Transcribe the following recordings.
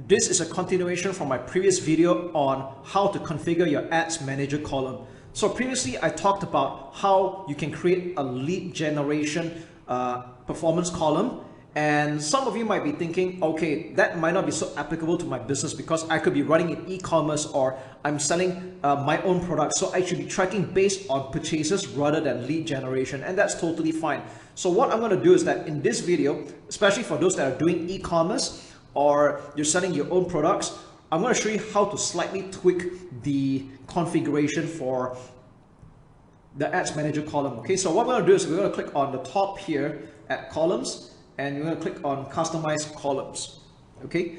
This is a continuation from my previous video on how to configure your ads manager column. So previously I talked about how you can create a lead generation performance column, and some of you might be thinking, okay, that might not be so applicable to my business because I could be running in e-commerce or I'm selling my own products, so I should be tracking based on purchases rather than lead generation, and that's totally fine. So what I'm going to do is that in this video, especially for those that are doing e-commerce or you're selling your own products, I'm going to show you how to slightly tweak the configuration for the ads manager column. Okay, so what we're going to do is we're going to click on the top here at columns, and we're going to click on customize columns. Okay,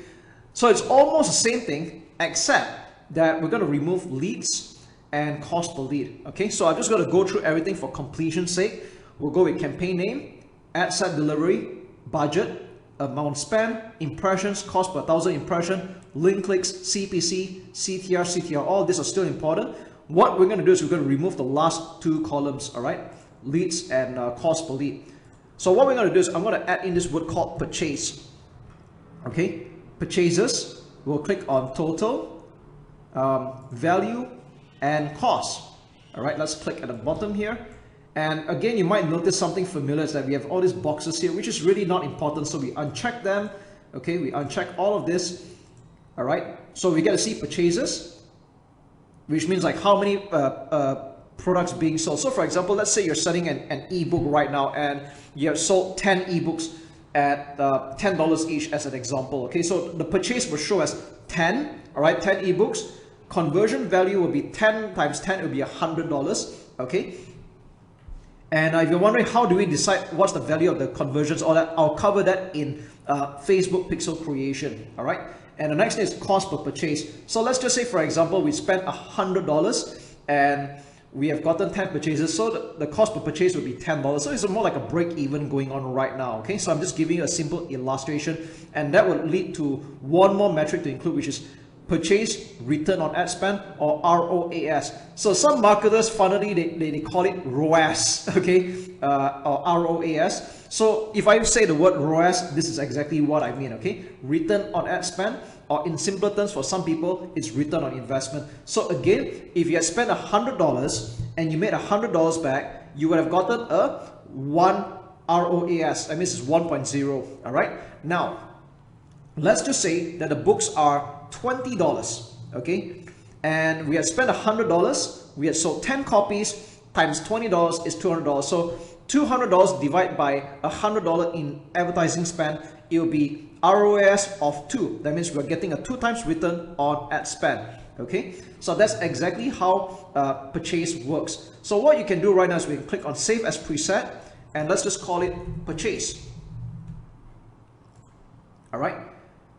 so it's almost the same thing except that we're going to remove leads and cost per lead. Okay, so I'm just going to go through everything for completion's sake. We'll go with campaign name, ad set delivery, budget, amount spent, impressions, cost per 1,000 impression, link clicks, CPC, CTR, CTR, all these are still important. What we're going to do is we're going to remove the last two columns, all right, leads and cost per lead. So what we're going to do is I'm going to add in this word called purchase. Okay, purchases, we'll click on total, value, and cost. All right, let's click at the bottom here. And again, you might notice something familiar is that we have all these boxes here, which is really not important. So we uncheck them. Okay, we uncheck all of this. All right, so we get to see purchases, which means like how many products being sold. So for example, let's say you're selling an ebook right now and you have sold 10 ebooks at $10 each as an example. Okay, so the purchase will show as 10, all right, 10 ebooks. Conversion value will be 10 times 10, it will be $100. Okay, and if you're wondering how do we decide what's the value of the conversions, all that, I'll cover that in Facebook pixel creation. All right, and the next thing is cost per purchase. So let's just say, for example, we spent $100 and we have gotten 10 purchases, so the cost per purchase will be $10. So it's more like a break even going on right now. Okay, so I'm just giving you a simple illustration, and that would lead to one more metric to include, which is purchase return on ad spend, or ROAS. So some marketers, funnily, they call it ROAS, okay, or ROAS. So if I say the word ROAS, this is exactly what I mean, okay? Return on ad spend, or in simpler terms for some people, it's return on investment. So again, if you had spent $100 and you made $100 back, you would have gotten a 1 ROAS. That means it's 1.0, all right? Now, let's just say that the books are $20, okay? And we had spent $100, we had sold 10 copies, times $20 is $200. So $200 divided by $100 in advertising spend, it will be ROAS of 2. That means we're getting a 2 times return on ad spend. Okay, so that's exactly how purchase works. So what you can do right now is we can click on save as preset, and let's just call it purchase. All right,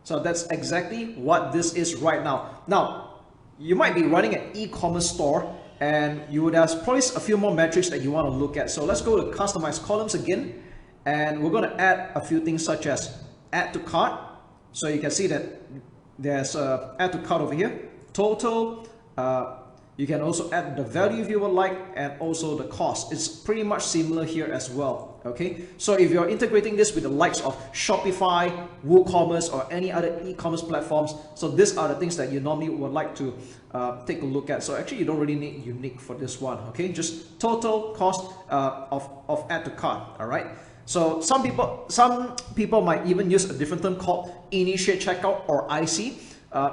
so that's exactly what this is right now. Now, you might be running an e-commerce store and you would have probably a few more metrics that you want to look at. So let's go to customize columns again, and we're going to add a few things such as add to cart. So you can see that there's add to cart over here, total. You can also add the value if you would like, and also the cost. It's pretty much similar here as well. Okay, so if you're integrating this with the likes of Shopify, WooCommerce, or any other e-commerce platforms, so these are the things that you normally would like to take a look at. So actually you don't really need unique for this one. Okay, just total cost of add to cart. All right, so some people might even use a different term called initiate checkout, or IC.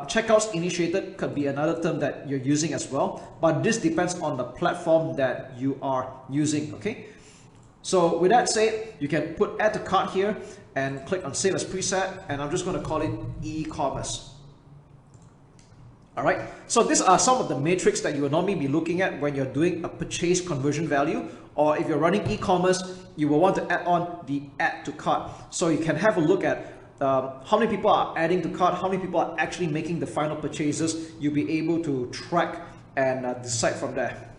Checkouts initiated could be another term that you're using as well, but this depends on the platform that you are using. Okay, so with that said, you can put add to cart here and click on save as preset, and I'm just going to call it e-commerce. All right, so these are some of the metrics that you will normally be looking at when you're doing a purchase conversion value, or if you're running e-commerce, you will want to add on the add to cart. So you can have a look at how many people are adding to cart, how many people are actually making the final purchases. You'll be able to track and decide from there.